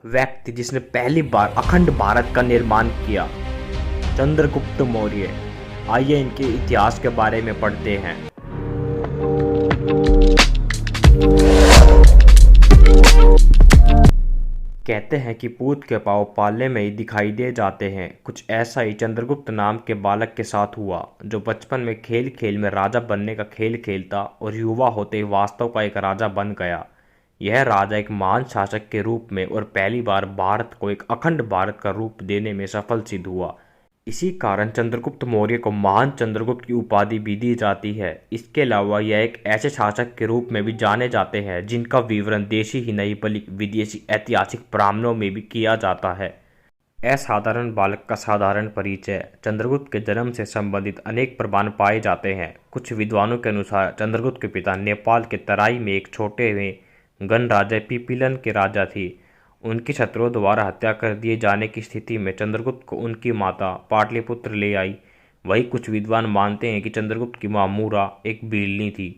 व्यक्ति जिसने पहली बार अखंड भारत का निर्माण किया, चंद्रगुप्त मौर्य। आइए इनके इतिहास के बारे में पढ़ते हैं। कहते हैं कि पूत के पाँव पालने में ही दिखाई दे जाते हैं। कुछ ऐसा ही चंद्रगुप्त नाम के बालक के साथ हुआ, जो बचपन में खेल खेल में राजा बनने का खेल खेलता और युवा होते ही वास्तव का एक राजा बन गया। यह राजा एक महान शासक के रूप में और पहली बार भारत को एक अखंड भारत का रूप देने में सफल सिद्ध हुआ। इसी कारण चंद्रगुप्त मौर्य को महान चंद्रगुप्त की उपाधि भी दी जाती है। इसके अलावा यह एक ऐसे शासक के रूप में भी जाने जाते हैं जिनका विवरण देशी ही नहीं बल्कि विदेशी ऐतिहासिक ब्राह्मणों में भी किया जाता है। असाधारण बालक का साधारण परिचय। चंद्रगुप्त के जन्म से संबंधित अनेक प्रमाण पाए जाते हैं। कुछ विद्वानों के अनुसार चंद्रगुप्त के पिता नेपाल के तराई में एक छोटे में गणराज्य पिपीलन के राजा थे। उनकी शत्रुओं द्वारा हत्या कर दिए जाने की स्थिति में चंद्रगुप्त को उनकी माता पाटलिपुत्र ले आई। वही कुछ विद्वान मानते हैं कि चंद्रगुप्त की मां मूरा एक बिल्ली थी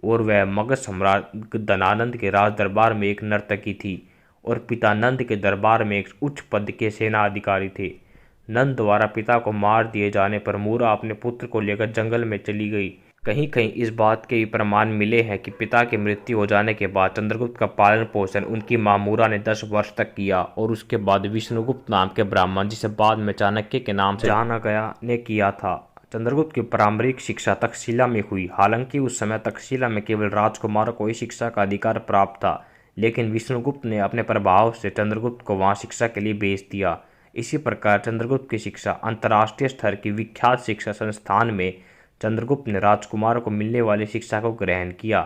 और वह मगध सम्राट धनानंद के राज दरबार में एक नर्तकी थी और पिता नंद के दरबार में एक उच्च पद के सेना अधिकारी थे। नंद द्वारा पिता को मार दिए जाने पर मूरा अपने पुत्र को लेकर जंगल में चली गई। कहीं कहीं इस बात के भी प्रमाण मिले हैं कि पिता की मृत्यु हो जाने के बाद चंद्रगुप्त का पालन पोषण उनकी मां मूरा ने 10 वर्ष तक किया और उसके बाद विष्णुगुप्त नाम के ब्राह्मण, जिसे बाद में चाणक्य के नाम से जाना गया, ने किया था। चंद्रगुप्त की प्रारंभिक शिक्षा तक्षशिला में हुई। हालांकि उस समय तक्षशिला में केवल राजकुमारों को ही शिक्षा का अधिकार प्राप्त था, लेकिन विष्णुगुप्त ने अपने प्रभाव से चंद्रगुप्त को वहां शिक्षा के लिए भेज दिया। इसी प्रकार चंद्रगुप्त की शिक्षा अंतर्राष्ट्रीय स्तर की विख्यात शिक्षा संस्थान में चंद्रगुप्त ने राजकुमारों को मिलने वाली शिक्षा को ग्रहण किया।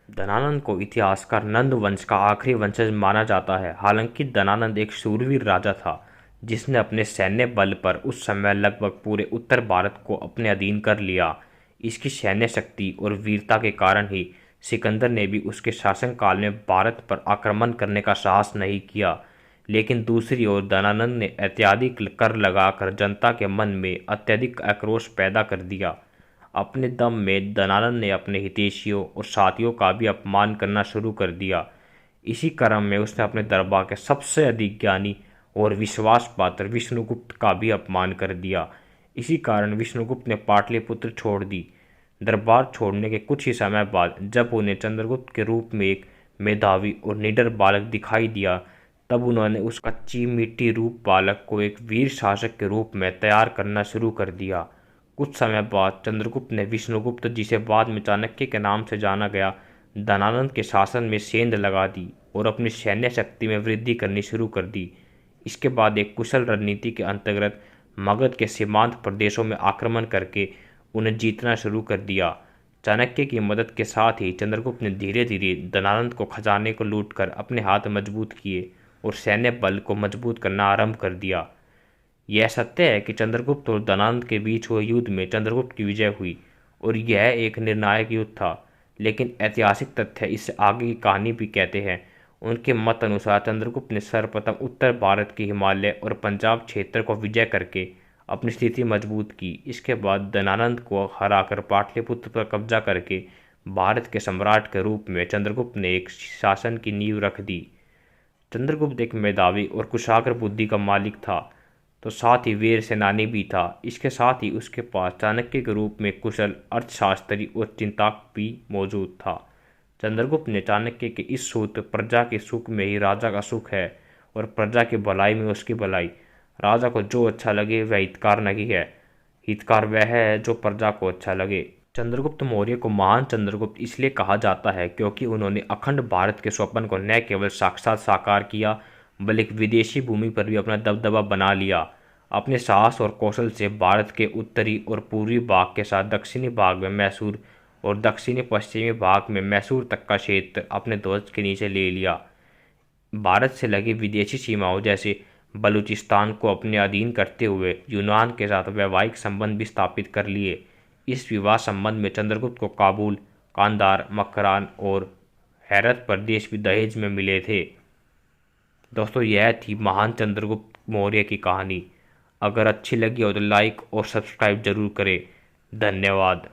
धनानंद को इतिहासकार नंद वंश का आखिरी वंशज माना जाता है। हालांकि धनानंद एक शूरवीर राजा था जिसने अपने सैन्य बल पर उस समय लगभग पूरे उत्तर भारत को अपने अधीन कर लिया। इसकी सैन्य शक्ति और वीरता के कारण ही सिकंदर ने भी उसके शासनकाल में भारत पर आक्रमण करने का साहस नहीं किया। लेकिन दूसरी ओर धनानंद ने अत्यधिक कर लगाकर जनता के मन में अत्यधिक आक्रोश पैदा कर दिया। अपने दम में धनानंद ने अपने हितैषियों और साथियों का भी अपमान करना शुरू कर दिया। इसी क्रम में उसने अपने दरबार के सबसे अधिक ज्ञानी और विश्वास पात्र विष्णुगुप्त का भी अपमान कर दिया। इसी कारण विष्णुगुप्त ने पाटलिपुत्र छोड़ दी। दरबार छोड़ने के कुछ ही समय बाद जब उन्हें चंद्रगुप्त के रूप में एक मेधावी और निडर बालक दिखाई दिया, तब उन्होंने उस कच्ची मिट्टी रूप बालक को एक वीर शासक के रूप में तैयार करना शुरू कर दिया। कुछ समय बाद चंद्रगुप्त ने विष्णुगुप्त, जिसे बाद में चाणक्य के नाम से जाना गया, धनानंद के शासन में सेंध लगा दी और अपनी सैन्य शक्ति में वृद्धि करनी शुरू कर दी। इसके बाद एक कुशल रणनीति के अंतर्गत मगध के सीमांत प्रदेशों में आक्रमण करके उन्हें जीतना शुरू कर दिया। चाणक्य की मदद के साथ ही चंद्रगुप्त ने धीरे धीरे धनानंद को खजाने को लूटकर अपने हाथ मजबूत किए और सैन्य बल को मजबूत करना आरंभ कर दिया। यह सत्य है कि चंद्रगुप्त और धनानंद के बीच हुए युद्ध में चंद्रगुप्त की विजय हुई और यह एक निर्णायक युद्ध था। लेकिन ऐतिहासिक तथ्य इससे आगे की कहानी भी कहते हैं। उनके मत अनुसार चंद्रगुप्त ने सर्वप्रथम उत्तर भारत के हिमालय और पंजाब क्षेत्र को विजय करके अपनी स्थिति मजबूत की। इसके बाद धनानंद को हराकर पाटलिपुत्र पर कब्जा करके भारत के सम्राट के रूप में चंद्रगुप्त ने एक शासन की नींव रख दी। चंद्रगुप्त एक मेधावी और कुशाग्र बुद्धि का मालिक था, तो साथ ही वीर सेनानी भी था। इसके साथ ही उसके पास चाणक्य के रूप में कुशल अर्थशास्त्री और चिंतक भी मौजूद था। चंद्रगुप्त ने चाणक्य के इस सूत्र प्रजा के सुख में ही राजा का सुख है और प्रजा की भलाई में उसकी भलाई। राजा को जो अच्छा लगे वह हितकार नहीं है, हितकार वह है जो प्रजा को अच्छा लगे। चंद्रगुप्त मौर्य को महान चंद्रगुप्त इसलिए कहा जाता है क्योंकि उन्होंने अखंड भारत के स्वप्न को न केवल साक्षात साकार किया बल्कि विदेशी भूमि पर भी अपना दबदबा बना लिया। अपने साहस और कौशल से भारत के उत्तरी और पूर्वी भाग के साथ दक्षिणी भाग में मैसूर और दक्षिणी पश्चिमी भाग में मैसूर तक का क्षेत्र अपने ध्वज के नीचे ले लिया। भारत से लगी विदेशी सीमाओं जैसे बलूचिस्तान को अपने अधीन करते हुए यूनान के साथ वैवाहिक संबंध भी स्थापित कर लिए। इस विवाह संबंध में चंद्रगुप्त को काबुल, कांधार, मकरान और हेरत प्रदेश भी दहेज में मिले थे। दोस्तों, यह थी महान चंद्रगुप्त मौर्य की कहानी। अगर अच्छी लगी हो तो लाइक और सब्सक्राइब जरूर करें। धन्यवाद।